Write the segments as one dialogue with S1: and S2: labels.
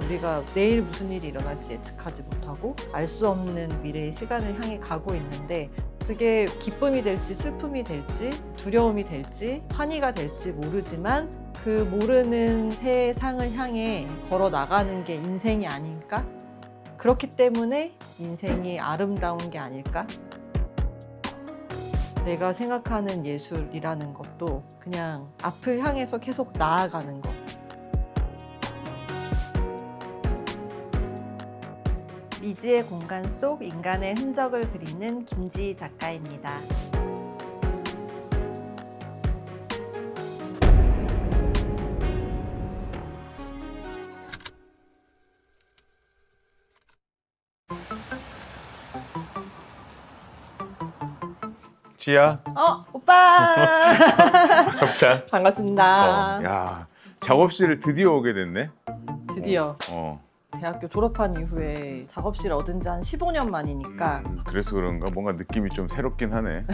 S1: 우리가 내일 무슨 일이 일어날지 예측하지 못하고 알 수 없는 미래의 시간을 향해 가고 있는데 그게 기쁨이 될지 슬픔이 될지 두려움이 될지 환희가 될지 모르지만 그 모르는 세상을 향해 걸어 나가는 게 인생이 아닐까? 그렇기 때문에 인생이 아름다운 게 아닐까? 내가 생각하는 예술이라는 것도 그냥 앞을 향해서 계속 나아가는 것. 미지의 공간 속 인간의 흔적을 그리는 김지희 작가입니다.
S2: 지야,
S1: 오빠!
S2: 반갑다.
S1: 반갑습니다.
S2: 야, 작업실을 드디어 오게 됐네.
S1: 드디어
S2: 어,
S1: 대학교 졸업한 이후에 작업실 얻은 지 한 15년 만이니까
S2: 그래서 그런가 뭔가 느낌이 좀 새롭긴 하네.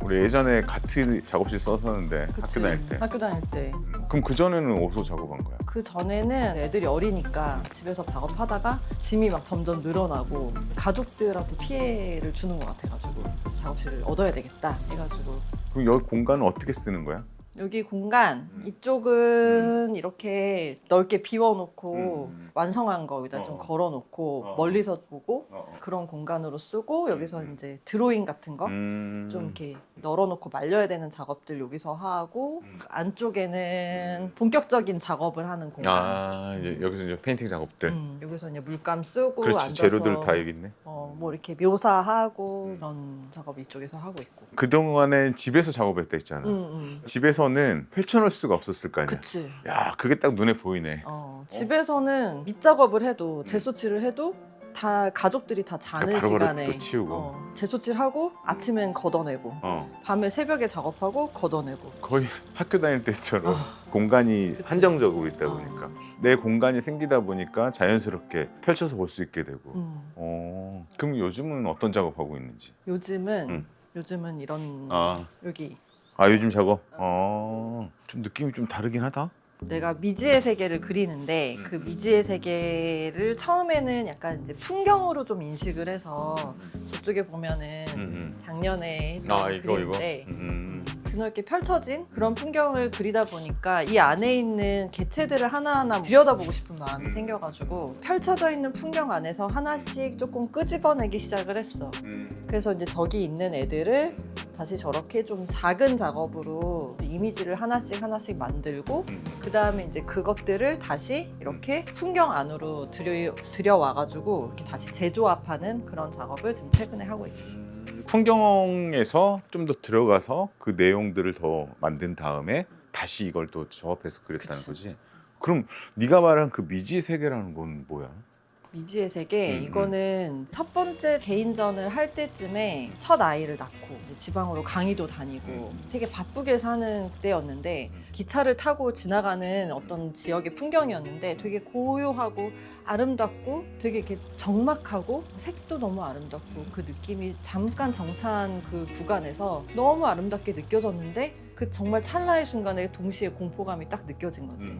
S2: 우리 예전에 같은 작업실 썼었는데
S1: 그치?
S2: 학교 다닐 때.
S1: 학교 다닐 때.
S2: 그럼 그 전에는 어디서 작업한 거야?
S1: 그 전에는 애들이 어리니까 집에서 작업하다가 짐이 막 점점 늘어나고 가족들한테 피해를 주는 것 같아가지고 작업실을 얻어야 되겠다 해가지고
S2: 그럼 여기 공간은 어떻게 쓰는 거야?
S1: 여기 공간 이쪽은 이렇게 넓게 비워놓고 완성한 거 여기다 좀 걸어놓고 멀리서 보고 그런 공간으로 쓰고 여기서 이제 드로잉 같은 거 좀 이렇게 널어놓고 말려야 되는 작업들 여기서 하고 안쪽에는 본격적인 작업을 하는 공간.
S2: 아, 여기서 이제 페인팅 작업들.
S1: 여기서 이제 물감 쓰고
S2: 그렇지,
S1: 앉아서
S2: 재료들 다 여기 있네.
S1: 뭐 이렇게 묘사하고 이런 작업 이쪽에서 하고 있고.
S2: 그동안엔 집에서 작업했다 했잖아. 집에서는 펼쳐놓을 수가 없었을 거 아니야.
S1: 그치.
S2: 야, 그게 딱 눈에 보이네.
S1: 집에서는 밑작업을 해도 재소칠을 해도 다 가족들이 다 자는
S2: 그러니까 바로바로
S1: 시간에
S2: 또 치우고.
S1: 재소칠하고 아침엔 걷어내고 밤에 새벽에 작업하고 걷어내고.
S2: 거의 학교 다닐 때처럼 공간이
S1: 그치.
S2: 한정적으로 있다 보니까 내 공간이 생기다 보니까 자연스럽게 펼쳐서 볼 수 있게 되고. 그럼 요즘은 어떤 작업하고 있는지?
S1: 요즘은 이런 여기
S2: 요즘 작업? 좀 느낌이 좀 다르긴 하다.
S1: 내가 미지의 세계를 그리는데 그 미지의 세계를 처음에는 약간 이제 풍경으로 좀 인식을 해서 저쪽에 보면은 작년에 했던 그림인데 드넓게 펼쳐진 그런 풍경을 그리다 보니까 이 안에 있는 개체들을 하나하나 들여다보고 싶은 마음이 생겨가지고 펼쳐져 있는 풍경 안에서 하나씩 조금 끄집어내기 시작을 했어. 그래서 이제 저기 있는 애들을 다시 저렇게 좀 작은 작업으로 이미지를 하나씩 만들고 그 다음에 이제 그것들을 다시 이렇게 풍경 안으로 들여와가지고 이렇게 다시 재조합하는 그런 작업을 지금 최근에 하고 있지.
S2: 풍경에서 좀 더 들어가서 그 내용들을 더 만든 다음에 다시 이걸 또 조합해서 그렸다는 거지. 그럼 네가 말한 그 미지의 세계라는 건 뭐야?
S1: 미지의 세계 이거는 첫 번째 개인전을 할 때쯤에 첫 아이를 낳고 이제 지방으로 강의도 다니고 되게 바쁘게 사는 때였는데 기차를 타고 지나가는 어떤 지역의 풍경이었는데 되게 고요하고 아름답고 되게 이렇게 적막하고 색도 너무 아름답고 그 느낌이 잠깐 정차한 그 구간에서 너무 아름답게 느껴졌는데 그 정말 찰나의 순간에 동시에 공포감이 딱 느껴진 거지.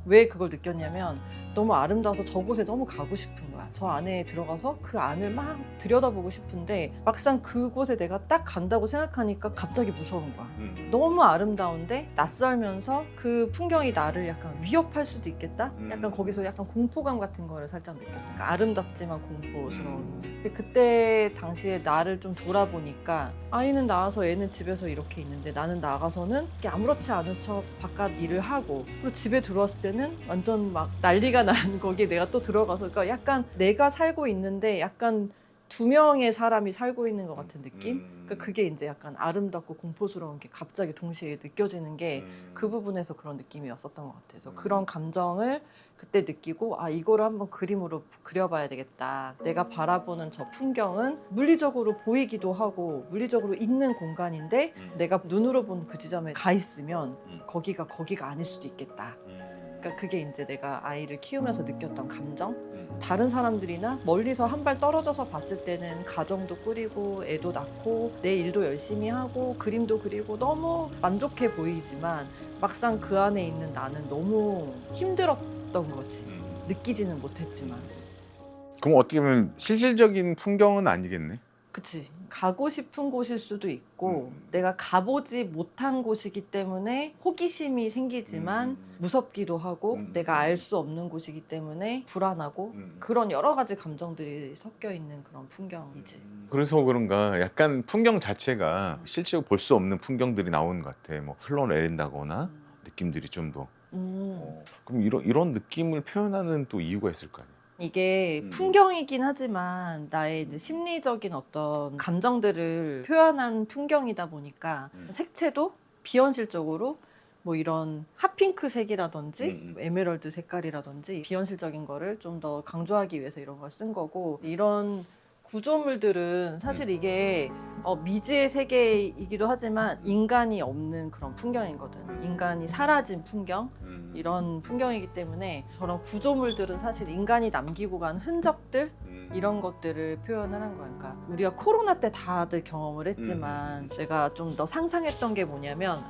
S1: 왜 그걸 느꼈냐면 너무 아름다워서 저곳에 너무 가고 싶은 거야. 저 안에 들어가서 그 안을 막 들여다보고 싶은데 막상 그곳에 내가 딱 간다고 생각하니까 갑자기 무서운 거야. 너무 아름다운데 낯설면서 그 풍경이 나를 약간 위협할 수도 있겠다? 약간 거기서 약간 공포감 같은 거를 살짝 느꼈어. 그러니까 아름답지만 공포스러운. 근데 그때 당시에 나를 좀 돌아보니까 아이는 나와서 얘는 집에서 이렇게 있는데 나는 나가서는 이렇게 아무렇지 않은 척 바깥 일을 하고 그리고 집에 들어왔을 때는 완전 막 난리가 난 거기에 내가 또 들어가서 그러니까 약간 내가 살고 있는데 약간 두 명의 사람이 살고 있는 것 같은 느낌? 그러니까 그게 이제 약간 아름답고 공포스러운 게 갑자기 동시에 느껴지는 게 그 부분에서 그런 느낌이었었던 것 같아서 그런 감정을 그때 느끼고 이거를 한번 그림으로 그려봐야 되겠다. 내가 바라보는 저 풍경은 물리적으로 보이기도 하고 물리적으로 있는 공간인데 내가 눈으로 본 그 지점에 가 있으면 거기가 아닐 수도 있겠다. 그러니까 그게 이제 내가 아이를 키우면서 느꼈던 감정? 다른 사람들이나 멀리서 한 발 떨어져서 봤을 때는 가정도 꾸리고 애도 낳고 내 일도 열심히 하고 그림도 그리고 너무 만족해 보이지만 막상 그 안에 있는 나는 너무 힘들었던 거지. 느끼지는 못했지만.
S2: 그럼 어떻게 보면 실질적인 풍경은 아니겠네.
S1: 그치. 가고 싶은 곳일 수도 있고
S2: 음.
S1: 내가 가보지 못한 곳이기 때문에 호기심이 생기지만
S2: 음.
S1: 무섭기도 하고
S2: 음.
S1: 내가 알 수 없는 곳이기 때문에 불안하고
S2: 음.
S1: 그런 여러 가지 감정들이 섞여 있는 그런 풍경이지.
S2: 그래서 그런가 약간 풍경 자체가 실제로 볼 수 없는 풍경들이 나오는 것 같아. 뭐 흘러내린다거나 느낌들이 좀 더. 그럼 이런 느낌을 표현하는 또 이유가 있을 거 아니야.
S1: 이게 풍경이긴 하지만 나의 이제 심리적인 어떤 감정들을 표현한 풍경이다 보니까 색채도 비현실적으로 뭐 이런 핫핑크 색이라든지 에메랄드 색깔이라든지 비현실적인 거를 좀 더 강조하기 위해서 이런 걸 쓴 거고, 이런 구조물들은 사실 이게 미지의 세계이기도 하지만 인간이 없는 그런 풍경이거든. 인간이 사라진 풍경, 이런 풍경이기 때문에 저런 구조물들은 사실 인간이 남기고 간 흔적들, 이런 것들을 표현을 한 거야. 그러니까 우리가 코로나 때 다들 경험을 했지만 내가 좀 더 상상했던 게 뭐냐면,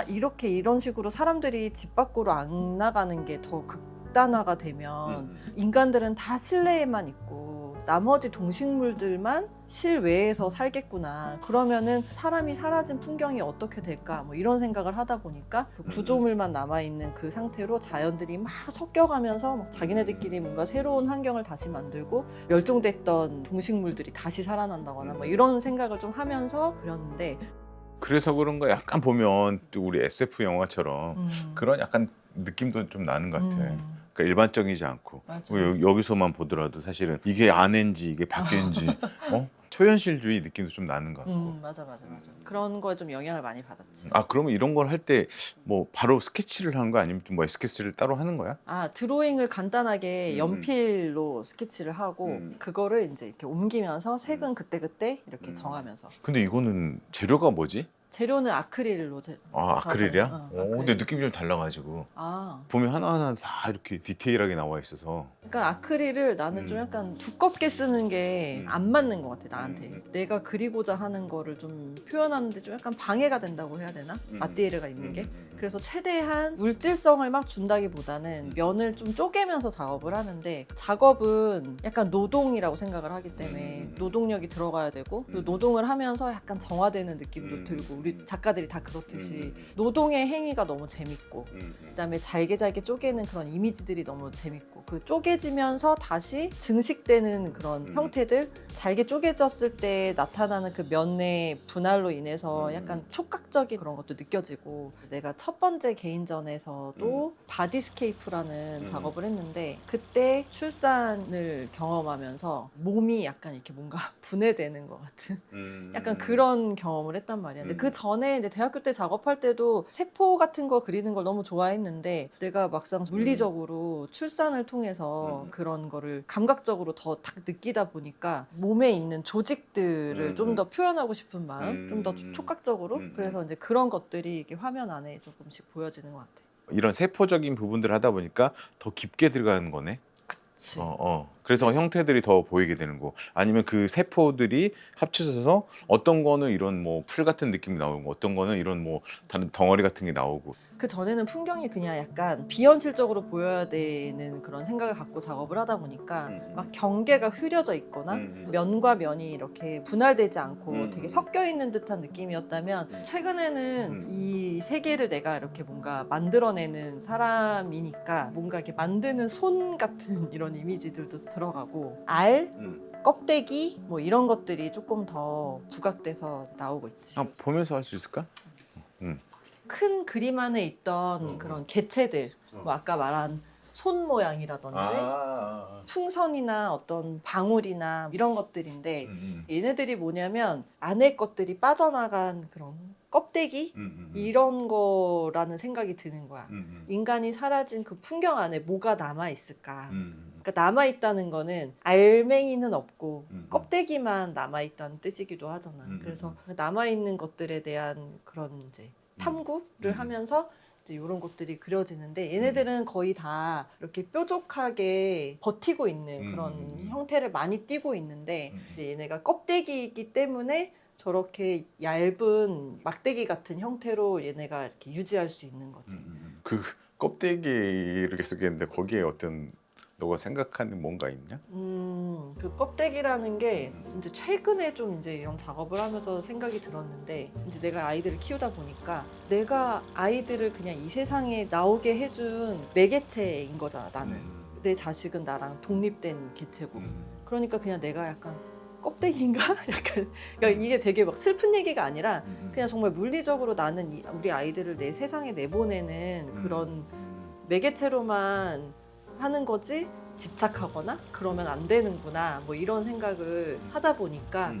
S1: 이렇게 이런 식으로 사람들이 집 밖으로 안 나가는 게 더 극단화가 되면 인간들은 다 실내에만 있고 나머지 동식물들만 실외에서 살겠구나. 그러면은 사람이 사라진 풍경이 어떻게 될까? 뭐 이런 생각을 하다 보니까 그 구조물만 남아있는 그 상태로 자연들이 막 섞여가면서 막 자기네들끼리 뭔가 새로운 환경을 다시 만들고 멸종됐던 동식물들이 다시 살아난다거나 뭐 이런 생각을 좀 하면서 그렸는데.
S2: 그래서 그런가 약간 보면 또 우리 SF 영화처럼 그런 약간 느낌도 좀 나는 것 같아. 그러니까 일반적이지 않고
S1: 맞아.
S2: 여기서만 보더라도 사실은 이게 안인지 이게 밖인지 초현실주의 느낌도 좀 나는 것 같고.
S1: 맞아. 그런 거에 좀 영향을 많이 받았지.
S2: 그러면 이런 걸 할 때 뭐 바로 스케치를 하는 거 아니면 좀 뭐 스케치를 따로 하는 거야?
S1: 드로잉을 간단하게 연필로 스케치를 하고 그거를 이제 이렇게 옮기면서 색은 그때그때 이렇게 정하면서.
S2: 근데 이거는 재료가 뭐지?
S1: 재료는 아크릴로
S2: 아크릴이야?
S1: 아크릴.
S2: 근데 느낌이 좀 달라가지고 보면 하나하나 다 이렇게 디테일하게 나와 있어서.
S1: 그러니까 아크릴을 나는 좀 약간 두껍게 쓰는 게 안 맞는 것 같아, 나한테. 내가 그리고자 하는 거를 좀 표현하는데 좀 약간 방해가 된다고 해야 되나? 마띠에르가 있는 게. 그래서 최대한 물질성을 막 준다기보다는 면을 좀 쪼개면서 작업을 하는데, 작업은 약간 노동이라고 생각을 하기 때문에 노동력이 들어가야 되고, 그리고 노동을 하면서 약간 정화되는 느낌도 들고, 우리 작가들이 다 그렇듯이 노동의 행위가 너무 재밌고, 그다음에 잘게 쪼개는 그런 이미지들이 너무 재밌고, 그 쪼개지면서 다시 증식되는 그런 형태들, 잘게 쪼개졌을 때 나타나는 그 면의 분할로 인해서 약간 촉각적인 그런 것도 느껴지고. 내가 첫 번째 개인전에서도 바디스케이프라는 작업을 했는데, 그때 출산을 경험하면서 몸이 약간 이렇게 뭔가 분해되는 것 같은 약간 그런 경험을 했단 말이야. 근데 그 전에 이제 대학교 때 작업할 때도 세포 같은 거 그리는 걸 너무 좋아했는데, 내가 막상 물리적으로 출산을 통해서 그런 거를 감각적으로 더 딱 느끼다 보니까 몸에 있는 조직들을 좀 더 표현하고 싶은 마음, 좀 더 촉각적으로. 그래서 이제 그런 것들이 이렇게 화면 안에 조금씩 보여지는 것 같아.
S2: 이런 세포적인 부분들을 하다 보니까 더 깊게 들어가는 거네.
S1: 그치.
S2: 그래서 형태들이 더 보이게 되는 거. 아니면 그 세포들이 합쳐져서 어떤 거는 이런 뭐 풀 같은 느낌이 나오고, 어떤 거는 이런 뭐 다른 덩어리 같은 게 나오고.
S1: 그 전에는 풍경이 그냥 약간 비현실적으로 보여야 되는 그런 생각을 갖고 작업을 하다 보니까 막 경계가 흐려져 있거나 면과 면이 이렇게 분할되지 않고 되게 섞여 있는 듯한 느낌이었다면, 최근에는 이 세계를 내가 이렇게 뭔가 만들어내는 사람이니까 뭔가 이렇게 만드는 손 같은 이런 이미지들도 들어가고, 껍데기 뭐 이런 것들이 조금 더 부각돼서 나오고 있지.
S2: 보면서 할 수 있을까?
S1: 큰 그림 안에 있던 그런 개체들, 뭐 아까 말한 손 모양이라든지 풍선이나 어떤 방울이나 이런 것들인데, 얘네들이 뭐냐면 안에 것들이 빠져나간 그런 껍데기? 이런 거라는 생각이 드는 거야. 인간이 사라진 그 풍경 안에 뭐가 남아있을까? 그러니까 남아있다는 거는 알맹이는 없고 껍데기만 남아있다는 뜻이기도 하잖아. 그래서 남아있는 것들에 대한 그런 이제 탐구를 하면서 이제 이런 것들이 그려지는데, 얘네들은 거의 다 이렇게 뾰족하게 버티고 있는 그런 형태를 많이 띠고 있는데, 이제 얘네가 껍데기이기 때문에 저렇게 얇은 막대기 같은 형태로 얘네가 이렇게 유지할 수 있는 거지.
S2: 그 껍데기를 계속 했는데 거기에 어떤 너가 생각하는 뭔가 있냐?
S1: 그 껍데기라는 게 이제 최근에 좀 이제 이런 작업을 하면서 생각이 들었는데, 이제 내가 아이들을 키우다 보니까 내가 아이들을 그냥 이 세상에 나오게 해준 매개체인 거잖아, 나는. 내 자식은 나랑 독립된 개체고. 그러니까 그냥 내가 약간 껍데기인가? 약간 그러니까 이게 되게 막 슬픈 얘기가 아니라 그냥 정말 물리적으로 나는 우리 아이들을 내 세상에 내보내는 그런 매개체로만 하는 거지 집착하거나 그러면 안 되는구나, 뭐 이런 생각을 하다 보니까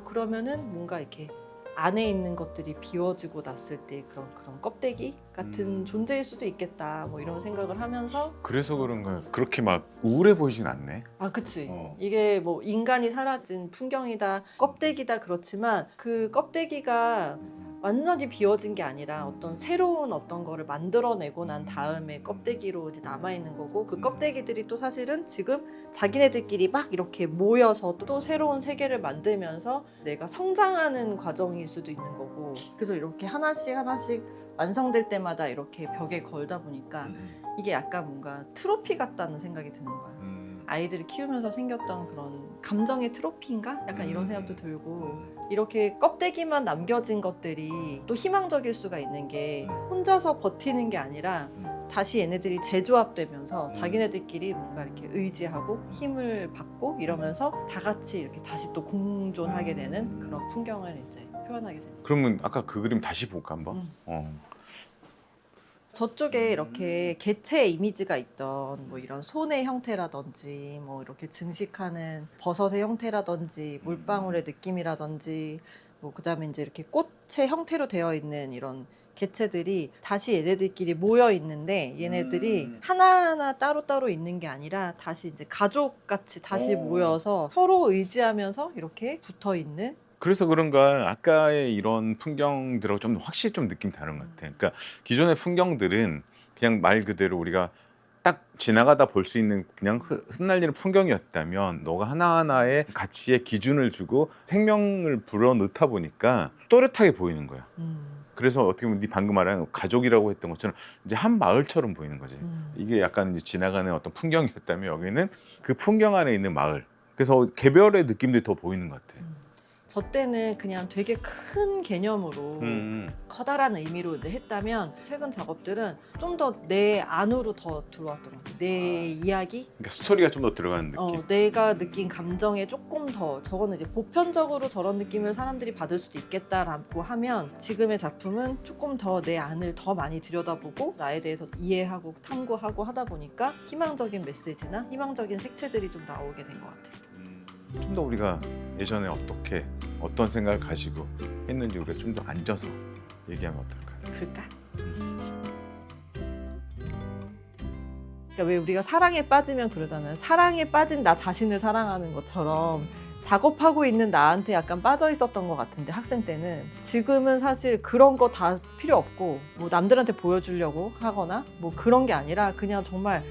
S1: 그러면은 뭔가 이렇게 안에 있는 것들이 비워지고 났을 때 그런 껍데기 같은 존재일 수도 있겠다, 뭐 이런 생각을 하면서.
S2: 그래서 그런가 그렇게 막 우울해 보이진 않네.
S1: 아, 그치.
S2: 어.
S1: 이게 뭐 인간이 사라진 풍경이다, 껍데기다, 그렇지만 그 껍데기가 완전히 비워진 게 아니라 어떤 새로운 어떤 거를 만들어내고 난 다음에 껍데기로 이제 남아있는 거고, 그 껍데기들이 또 사실은 지금 자기네들끼리 막 이렇게 모여서 또 새로운 세계를 만들면서 내가 성장하는 과정일 수도 있는 거고. 그래서 이렇게 하나씩 하나씩 완성될 때마다 이렇게 벽에 걸다 보니까 이게 약간 뭔가 트로피 같다는 생각이 드는 거야. 아이들을 키우면서 생겼던 그런 감정의 트로피인가? 약간 이런 생각도 들고, 이렇게 껍데기만 남겨진 것들이 또 희망적일 수가 있는 게 혼자서 버티는 게 아니라 다시 얘네들이 재조합되면서 자기네들끼리 뭔가 이렇게 의지하고 힘을 받고 이러면서 다 같이 이렇게 다시 또 공존하게 되는 그런 풍경을 이제 표현하게 되는.
S2: 그러면 아까 그 그림 다시 볼까 한번?
S1: 저쪽에 이렇게 개체의 이미지가 있던 뭐 이런 손의 형태라든지 뭐 이렇게 증식하는 버섯의 형태라든지 물방울의 느낌이라든지 뭐 그다음에 이제 이렇게 꽃의 형태로 되어 있는 이런 개체들이 다시 얘네들끼리 모여 있는데, 얘네들이 하나하나 따로따로 있는 게 아니라 다시 이제 가족같이 다시 모여서 서로 의지하면서 이렇게 붙어 있는.
S2: 그래서 그런가 아까의 이런 풍경들하고 좀 확실히 좀 느낌 다른 것 같아. 그러니까 기존의 풍경들은 그냥 말 그대로 우리가 딱 지나가다 볼 수 있는 그냥 흩날리는 풍경이었다면, 너가 하나하나의 가치의 기준을 주고 생명을 불어넣다 보니까 또렷하게 보이는 거야. 그래서 어떻게 보면 네 방금 말한 가족이라고 했던 것처럼 이제 한 마을처럼 보이는 거지. 이게 약간 이제 지나가는 어떤 풍경이었다면 여기는 그 풍경 안에 있는 마을. 그래서 개별의 느낌들이 더 보이는 것 같아.
S1: 저 때는 그냥 되게 큰 개념으로 커다란 의미로 이제 했다면, 최근 작업들은 좀 더 내 안으로 더 들어왔던 것 같아요. 내 이야기?
S2: 그러니까 스토리가 좀 더 들어가는 느낌.
S1: 내가 느낀 감정에 조금 더, 저거는 이제 보편적으로 저런 느낌을 사람들이 받을 수도 있겠다라고 하면, 지금의 작품은 조금 더 내 안을 더 많이 들여다보고 나에 대해서 이해하고 탐구하고 하다 보니까 희망적인 메시지나 희망적인 색채들이 좀 나오게 된 것 같아요.
S2: 좀 더 우리가 예전에 어떤 생각을 가지고 했는지 우리가 좀 더 앉아서 얘기하면 어떨까?
S1: 그럴까? 그러니까 왜 우리가 사랑에 빠지면 그러잖아요. 사랑에 빠진 나 자신을 사랑하는 것처럼 작업하고 있는 나한테 약간 빠져 있었던 것 같은데, 학생 때는. 지금은 사실 그런 거 다 필요 없고, 뭐 남들한테 보여주려고 하거나 뭐 그런 게 아니라 그냥 정말